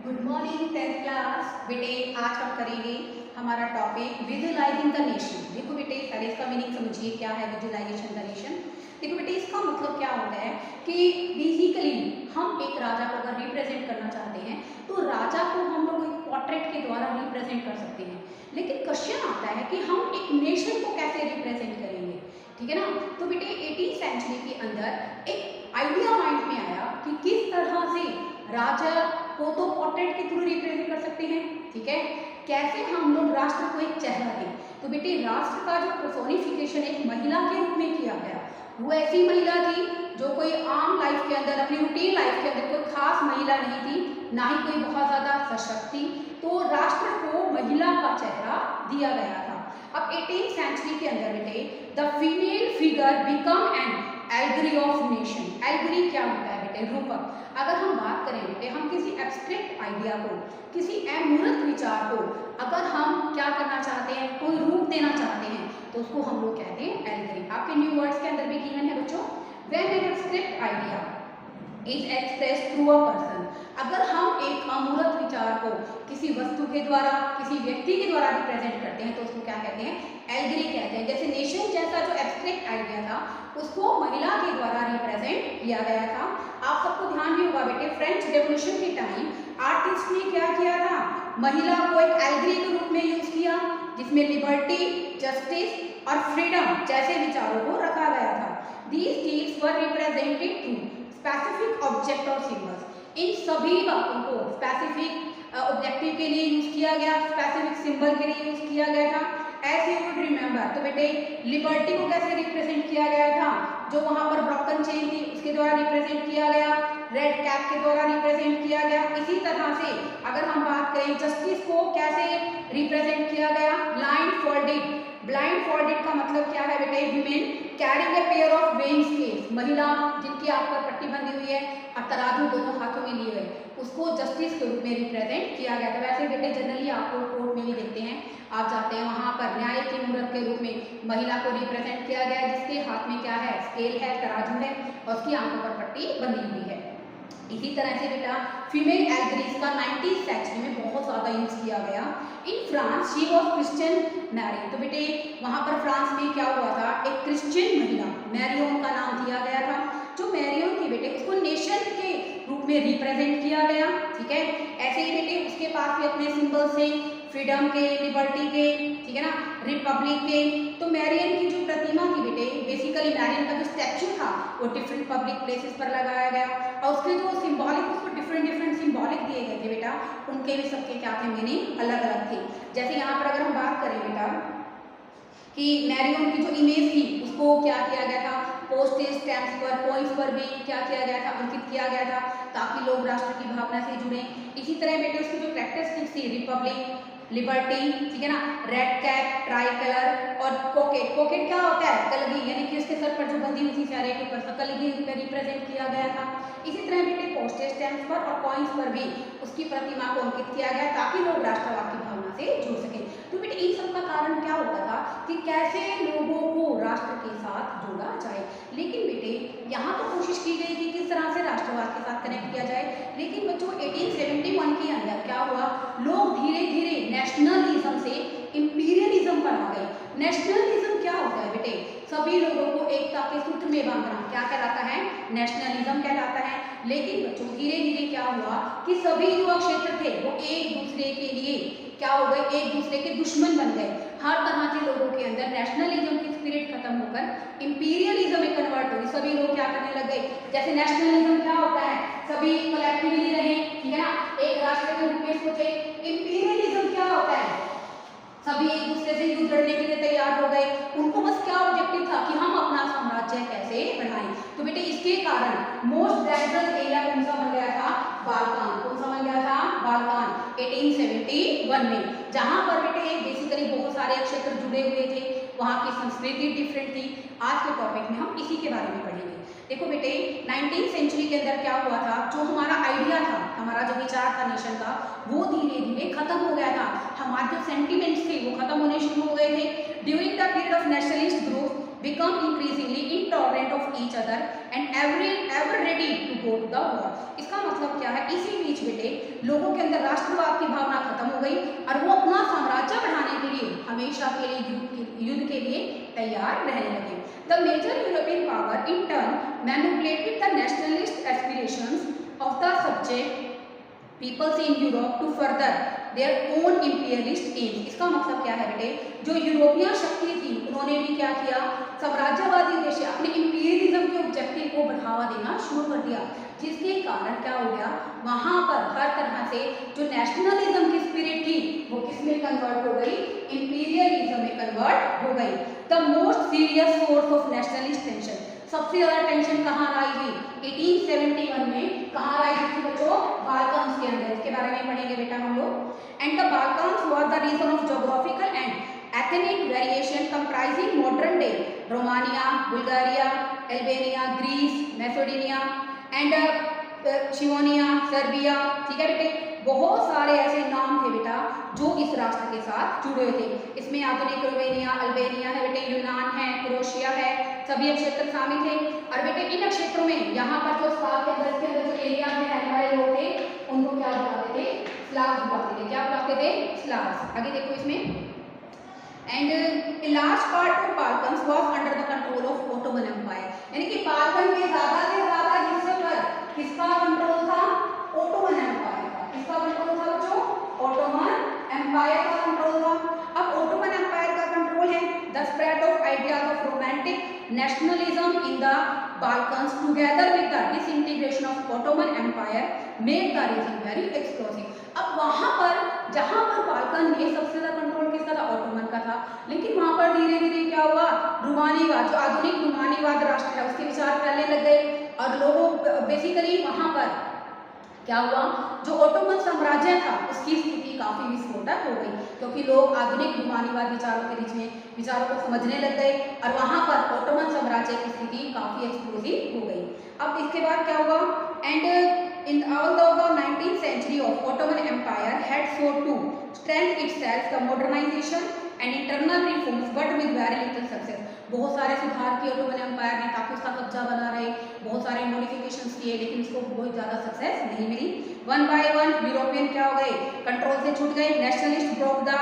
Good morning 10th class. बेटे आज हम करेंगे हमारा टॉपिक विजुअलाइजिंग द नेशन। देखो बेटे पहले इसका मीनिंग समझिए, क्या है विजुअलाइजेशन द नेशन। देखो बेटे इसका मतलब क्या होता है कि बेसिकली हम एक राजा को अगर रिप्रेजेंट करना चाहते हैं तो राजा को हम लोग एक पोर्ट्रेट के द्वारा रिप्रेजेंट कर सकते हैं, लेकिन क्वेश्चन आता है कि हम एक नेशन को कैसे रिप्रेजेंट करेंगे। ठीक है ना। तो बेटे 18th सेंचुरी के अंदर एक आइडिया माइंड में आया कि किस तरह से राजा को तो पोर्ट्रेट के थ्रू रिप्रेजेंट कर सकते हैं, ठीक है, कैसे हम लोग राष्ट्र को एक चेहरा दें। तो बेटे राष्ट्र का जो पर्सोनिफिकेशन एक महिला के रूप में किया गया, वो ऐसी महिला थी जो कोई आम लाइफ के अंदर, अपनी रूटीन लाइफ के अंदर कोई खास महिला नहीं थी, ना ही कोई बहुत ज़्यादा सशक्त थी, तो राष्ट्र को महिला का चेहरा दिया गया था। अब 18th सेंचुरी के अंदर बेटे the female figure become an allegory of nation. Allegory क्या होता है बेटे? रूपक। अगर हम बात करें बेटे, हम किसी एब्स्ट्रैक्ट आइडिया को, किसी अमूर्त विचार को अगर हम क्या करना चाहते हैं, कोई रूप देना चाहते हैं, तो उसको हम लोग कहते हैं एल्गरी। आपके न्यू वर्ड्स के अंदर भी गिवन है बच्चों, when an abstract idea is expressed through a person. अगर हम एक अमूर्त विचार को किसी वस्तु के द्वारा, किसी व्यक्ति के द्वारा रिप्रेजेंट करते हैं तो उसको क्या कहते हैं? एल्गरी कहते हैं। जैसे नेशन जैसा जो एब्स्ट्रैक्ट आइडिया था उसको महिला के द्वारा रिप्रेजेंट किया गया था। आप सबको ध्यान भी होगा बेटे, फ्रेंच रेवोल्यूशन के टाइम आर्टिस्ट ने क्या किया था? महिला को एक एल्गरी के रूप में यूज किया, जिसमें लिबर्टी, जस्टिस और फ्रीडम जैसे विचारों को रखा गया था। These deeds were represented through specific object और सिंबल्स। इन सभी बातों को स्पेसिफिक ऑब्जेक्टिव के लिए यूज किया गया, स्पेसिफिक सिंबल के लिए यूज किया गया था। ऐसे यू वुड रिमेंबर। तो बेटे लिबर्टी को कैसे रिप्रेजेंट किया गया था? जो वहां पर ब्रोकन चेन थी उसके द्वारा रिप्रेजेंट किया गया, रेड कैप के द्वारा रिप्रेजेंट किया गया। इसी तरह से अगर हम बात करें जस्टिस को कैसे रिप्रेजेंट किया गया? Blind folded. ब्लाइंड फोल्डेड का मतलब क्या है बेटे? Women carrying a pair of weighing scales. महिला जिनकी आंख पर पट्टी बंधी हुई है और तराजू दोनों हाथों में लिए हुए, उसको जस्टिस के रूप में रिप्रेजेंट किया गया था। वैसे बेटे जनरली आप लोग कोर्ट में भी देखते हैं, आप जाते हैं वहां पर न्याय की मूर्त के रूप में महिला को रिप्रेजेंट किया गया है, जिसके हाथ में क्या है? स्केल है, तराजू है और उसकी आंखों पर पट्टी बंधी हुई है। इसी तरह से बेटा फीमेल एल्गरीज का 19th सेंचुरी में बहुत ज़्यादा यूज किया गया। In France she was Christian Mary. तो बेटे वहाँ पर फ्रांस में क्या हुआ था? एक क्रिश्चियन महिला मैरियन का नाम दिया गया था। जो मैरियन थी बेटे उसको नेशन के रूप में रिप्रेजेंट किया गया। ठीक है, ऐसे ही बेटे उसके पास भी अपने सिंबल्स थे, फ्रीडम के, लिबर्टी के, ठीक है ना, रिपब्लिक के। तो मैरियन की जो प्रतिमा थी बेटे, बेसिकली मैरियन का जो स्टैचू था वो डिफरेंट पब्लिक प्लेसेस पर लगाया गया और उसके जो सिंबॉलिक, उसको डिफरेंट सिंबॉलिक दिए गए थे बेटा, उनके भी सबके क्या थे? मीनिंग अलग अलग थे। जैसे यहाँ पर अगर हम बात करें बेटा कि मैरियन की जो इमेज थी उसको क्या किया गया था? पोस्टेज स्टैम्प्स पर, कॉइन्स पर भी क्या किया गया था? अंकित किया गया था, ताकि लोग राष्ट्र की भावना से जुड़े। इसी तरह बेटे उसकी जो कैरेक्टरिस्टिक्स थी, रिपब्लिक, लिबर्टी, ठीक है ना, रेड कैप, ट्राई कलर और कोकेट। कोकेट क्या होता है? कलगी, यानी कि उसके सर पर जो बंधी हुई थी सारे के ऊपर, कलगी उस पर रिप्रेजेंट किया गया था। इसी तरह बेटे पोस्टेज स्टैम्प्स पर और कॉइन्स पर भी उसकी प्रतिमा को अंकित किया गया, ताकि लोग राष्ट्रवाद की भावना से जुड़ सके। तो बेटे इन सब का कारण क्या होता था कि कैसे लोगों को राष्ट्र के साथ जोड़ा जाए। लेकिन बेटे यहाँ तो कोशिश की गई कि किस तरह से राष्ट्रवाद के साथ कनेक्ट किया जाए, लेकिन बच्चों 1871 के अंदर क्या हुआ? लोग धीरे धीरे नेशनलिज्म से इंपीरियलिज्म पर आ गए। नेशनलिज्म क्या होता है बेटे? सभी लोगों को एकता के सूत्र में बांधना, क्या कहलाता है? नेशनलिज्म कहलाता है। लेकिन बच्चों धीरे धीरे क्या हुआ कि सभी जो क्षेत्र थे वो एक दूसरे के लिए क्या हो गए? एक दूसरे के दुश्मन बन गए। हर तरह के लोगों के अंदर नेशनलिज्म की स्पिरिट खत्म होकर इंपीरियलिज्म में कन्वर्ट हुई। सभी लोग क्या करने लग गए? जैसे नेशनलिज्म क्या होता है? सभी कलेक्टिवली रहे, ठीक है ना, एक राष्ट्र के रूप में सोचे। इंपीरियलिज्म क्या होता है? सभी एक दूसरे से युद्ध लड़ने के लिए तैयार हो गए। उनको बस क्या ऑब्जेक्टिव था कि हम अपना साम्राज्य कैसे बढ़ाएं। तो बेटे इसके कारण मोस्ट डेंजरस एरिया कौन सा बन गया था? बाल्कान। कौन सा बन गया था? बाल्कान 1871 में, जहां पर बेटे बेसिकली बहुत सारे क्षेत्र जुड़े हुए थे, वहां की संस्कृति डिफरेंट थी। आज के टॉपिक में हम इसी के बारे में पढ़ेंगे। देखो बेटे 19th सेंचुरी के अंदर क्या हुआ था? जो हमारा आइडिया था, हमारा जो विचार था नेशन का, वो धीरे धीरे खत्म हो गया था। हमारे जो सेंटिमेंट्स थे वो खत्म होने शुरू हो गए थे। During the period of nationalist group become increasingly intolerant of each other and ever ready to go to the war। इसका इसका मतलब क्या है, इसी बीच बेटे लोगों के अंदर राष्ट्रवाद की भावना खत्म हो गई और वो अपना साम्राज्य बढ़ाने के लिए हमेशा के लिए युद्ध के लिए तैयार रहने लगे। The major European power in turn manipulated the nationalist aspirations of the subject peoples in Europe to further their own imperialist aims. इसका मतलब क्या है बेटे, जो यूरोपीय शक्ति थी उन्होंने भी क्या किया, साम्राज्यवादी उद्देश्य अपने इंपीरियलिज्म के ऑब्जेक्टिव को बढ़ावा देना शुरू कर दिया, जिसके कारण क्या हो गया, वहां पर हर तरह से जो नेशनलिज्म की स्पिरिट थी वो किसमें कन्वर्ट हो गई, इंपीरियलिज्म में कन्वर्ट हो गई। The most serious source of nationalist tension, सबसे ज्यादा टेंशन कहाँ आई हुई, 1871 में कहाँ आई थी बच्चों, बाल्कन्स के अंदर। इसके बारे में पढ़ेंगे बेटा हम लोग। And the Balkans was the region of geographical and ethnic variation comprising modern day Romania, Bulgaria, Albania, Greece, Macedonia and Slovenia, Serbia. ठीक है बेटे, बहुत सारे ऐसे नाम थे बेटा जो इस राष्ट्र के साथ जुड़े हुए थे। इसमें आधुनिक रोमेनिया, अल्बानिया है बेटे, यूनान है, क्रोएशिया है, सभी क्षेत्र शामिल थे। और बेटे इन क्षेत्रों में यहाँ पर जो स्लाव के अंदर जो एरिया में रहने वाले लोग थे उनको क्या बुलाते थे, स्लाव बुलाते थे। क्या बुलाते थे, स्लाव। आगे देखो इसमें, and a large part of Balkans was under the control of Ottoman empire, यानी कि बाल्कन के ज्यादा से ज्यादा हिस्से पर किसका कंट्रोल था, ऑटोमन एम्पायर का। किसका कंट्रोल था बच्चों, ऑटोमन एम्पायर का कंट्रोल था। अब ऑटोमन एम्पायर का कंट्रोल है, the spread of ideas of romantic nationalism in the Balkans together with the disintegration of Ottoman Empire made the region very explosive। अब वहां पर जहां पर बाल्कन में सबसे ज्यादा कंट्रोल किसका था, ऑटोमन का था, लेकिन वहां पर धीरे धीरे क्या हुआ, रूमानीवाद, जो आधुनिक रूमानीवाद राष्ट्र है उसके विचार फैलने लग गए और लोगों बेसिकली वहां पर क्या हुआ, जो ऑटोमन साम्राज्य था उसकी स्थिति काफी विस्फोटक हो गई, क्योंकि लोग आधुनिक रूमानीवाद विचारों के बीच में विचारों को समझने लग गए और वहां पर ऑटोमन साम्राज्य की स्थिति काफी एक्सप्लोसिव हो गई। अब इसके बाद क्या हुआ, and in although the 19th century of Ottoman Empire had sought to strengthen itself the modernization and internal reforms but with very little success। बहुत सारे सुधार किए ऑटोमन एम्पायर ने ताकि उसका कब्जा बना रहे, बहुत सारे मॉडिफिकेशंस किए, लेकिन इसको बहुत ज़्यादा सक्सेस नहीं मिली। वन बाय वन यूरोपियन क्या हो गए, कंट्रोल से छूट गए, नेशनलिस्ट ब्रोक द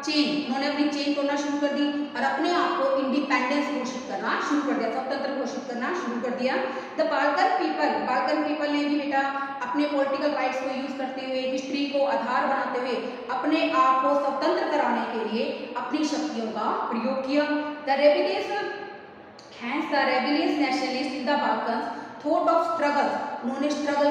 चेन, उन्होंने अपनी चेन तोड़ना शुरू कर दी और अपने आप को इंडिपेंडेंस घोषित करना शुरू कर दिया, स्वतंत्र घोषित करना शुरू कर दिया। द बाल्कन पीपल ने भी बेटा अपने पॉलिटिकल राइट्स को यूज करते हुए, हिस्ट्री को आधार बनाते हुए अपने आप को स्वतंत्र कराने के लिए अपनी शक्तियों का प्रयोग किया। The rebellious nationalist in the Balkans thought of struggle, उन्होंने स्ट्रगल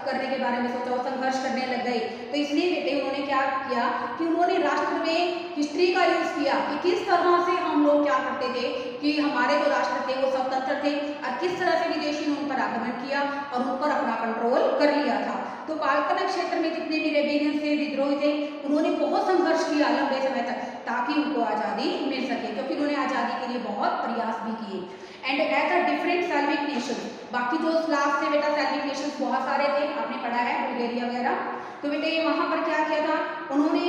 करने के बारे में सोचा और संघर्ष करने लग गए। तो इसलिए बेटे उन्होंने क्या किया कि उन्होंने राष्ट्र में हिस्ट्री का यूज किया कि किस तरह से हम लोग क्या करते थे कि हमारे जो राष्ट्र थे वो स्वतंत्र थे और किस तरह से विदेशी ने उन पर आक्रमण किया और उन पर अपना कंट्रोल कर लिया था। तो बाल्कन क्षेत्र में जितने भी रेबेलियन थे, विद्रोही थे, उन्होंने बहुत संघर्ष किया लंबे समय तक ताकि उनको आज़ादी मिल सके, क्योंकि उन्होंने आज़ादी के लिए बहुत प्रयास भी किए। And as a different Slavic nation, बाकी जो स्लाव से बेटा सेल्विक नेशन बहुत सारे थे, आपने पढ़ा है बुल्गारिया वगैरह। तो बेटे वहाँ पर क्या किया था, उन्होंने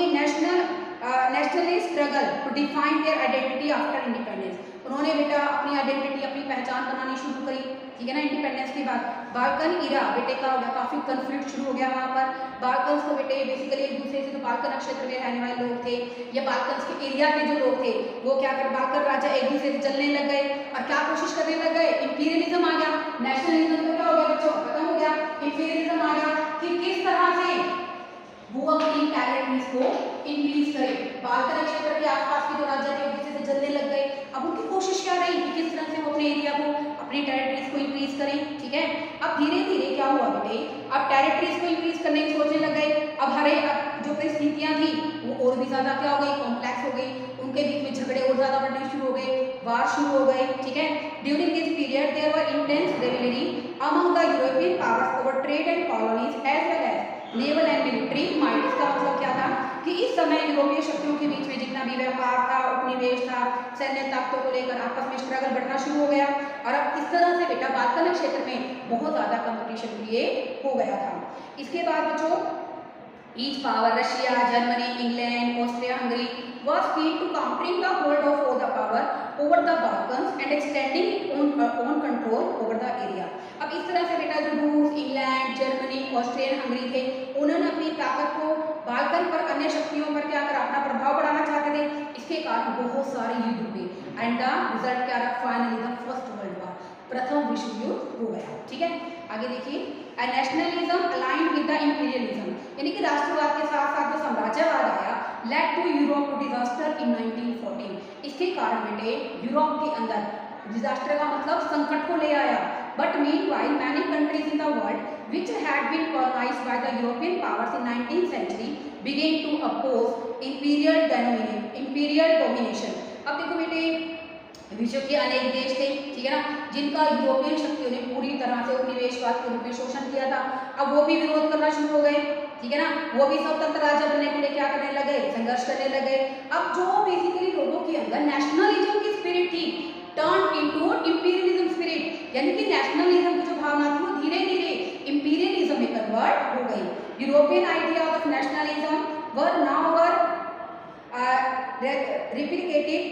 nationally struggle to define their identity after independence, उन्होंने बेटा अपनी आइडेंटिटी, अपनी पहचान बनानी शुरू करी, ठीक है ना, इंडिपेंडेंस के बाद। बाल्कन इरा बेटे का हो गया, काफी कन्फ्लिक्ट शुरू हो गया वहाँ पर। बाल्कन्स को बेटे बेसिकली एक दूसरे से, जो बाल्कन क्षेत्र में रहने वाले लोग थे या बाल्कन्स के एरिया के जो लोग थे वो क्या कर, बाल्कन राजा एक दूसरे से जलने लग गए और क्या कोशिश करने लग गए, इंपीरियलिज्म आ गया, नेशनलिज्म तो क्या हो गया बच्चों, खत्म हो गया, इंपीरियलिज्म आ गया कि किस तरह से वो अपनी टेरिटरीज को इंक्रीज करे। बाल्कन क्षेत्र के आसपास के जो राज्य थे एक दूसरे से जलने लग गए। अब उनकी कोशिश क्या रही कि किस तरह से वो अपने एरिया को, अपनी टेरिटरीज को इंक्रीज करें, ठीक है। अब धीरे धीरे क्या हुआ बेटे, अब टेरिटरीज को इंक्रीज करने की सोचने लग गए। अब जो परिस्थितियां थी वो और भी ज्यादा क्या हो गई, कॉम्प्लेक्स हो गई, उनके बीच में झगड़े और ज्यादा बढ़ने शुरू हो गए, वार शुरू हो गए, ठीक है। During this period there were intense rivalry among the European powers over trade and colonies as well as naval and military might. इसका मतलब क्या था कि इस समय यूरोपीय शक्तियों के बीच में जितना भी व्यापार था, उपनिवेश था, सैन्य ताकतों को लेकर आपस में स्ट्रगल बढ़ना शुरू हो गया और अब इस तरह से बेटा बाल्कन क्षेत्र में बहुत ज्यादा कंपटीशन क्रिएट हो गया था। इसके बाद बच्चों each power, Russia, Germany, England, Austria, Hungary was keen to countering the hold of all the power over the Balkans and extending its own control over the area। अब इस तरह से बेटा जो रूस, इंग्लैंड, जर्मनी, ऑस्ट्रिया, हंगरी थे, उन्होंने अपनी ताकत को बाल्कन पर अन्य शक्तियों पर क्या करा, अपना प्रभाव बढ़ाना चाहते थे। इसके कारण बहुत सारे युद्ध हुए एंड द रिजल्ट क्या रहा, finally the First World War, प्रथम विश्व युद्ध हो गया। ठीक है, आगे देखिए, nationalism aligned with the imperialism, यानी कि राष्ट्रवाद के साथ साथ जो साम्राज्यवाद आया, led to Europe to disaster in 1914। इसके कारण बेटे यूरोप के अंदर डिजास्टर का मतलब संकट को ले आया। But meanwhile many countries in the world which had been colonized by the European powers in 19th century began to oppose imperial domination। अब देखो बेटे, विश्व के अनेक देश थे, ठीक है ना, जिनका यूरोपियन शक्तियों ने पूरी तरह से उपनिवेशवाद के रूप में शोषण किया था। अब वो भी विरोध करना शुरू हो गए, ठीक है ना, वो भी स्वतंत्र राज्य बनने के लिए क्या करने लगे, संघर्ष करने लगे। अब जो बेसिकली लोगों के अंदर नेशनलिज्म की स्पिरिट थी, टर्न इनटू इंपीरियलिज्म स्पिरिट, यानी कि नेशनलिज्म की जो भावना थी वो धीरे धीरे इंपीरियलिज्म में कन्वर्ट हो गई। European idea of nationalism were replicated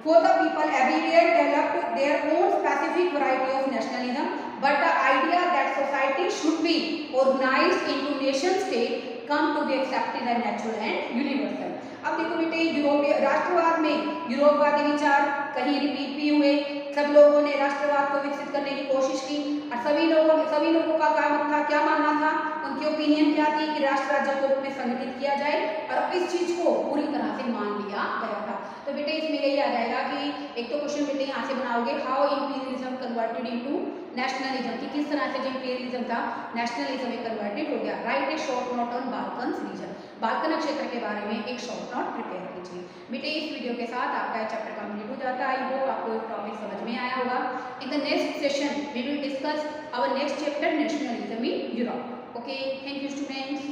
for the people everywhere, developed their own specific variety of nationalism, but the idea that society should be organized into nation state come to be accepted as natural and universal। अब देखो बेटे, यूरोपीय राष्ट्रवाद में यूरोपवादी विचार कहीं repeat भी हुए, सब लोगों ने राष्ट्रवाद को विकसित करने की कोशिश की और सभी लोगों का काम था, क्या मानना था, उनकी ओपिनियन क्या थी कि राष्ट्र राज्य के रूप में संगठित किया जाए, और इस चीज को पूरी तरह से मान लिया गया था। तो बेटे इसमें यही आ जाएगा कि एक तो क्वेश्चन बेटे यहाँ से बनाओगे, how imperialism converted into nationalism, कि किस तरह से जो इंपीरियलिज्म था नेशनलिज्म में कन्वर्टेड हो गया। Right A short note on Balkan reason, Balkan क्षेत्र के बारे में एक शॉर्ट नोट प्रिपेयर कीजिए। बेटे इस वीडियो के साथ आपका चैप्टर कंप्लीट हो जाता है। आई होप आपको टॉपिक समझ में आया होगा। In the next session we will discuss our next chapter, nationalism in Europe. Okay, thank you students.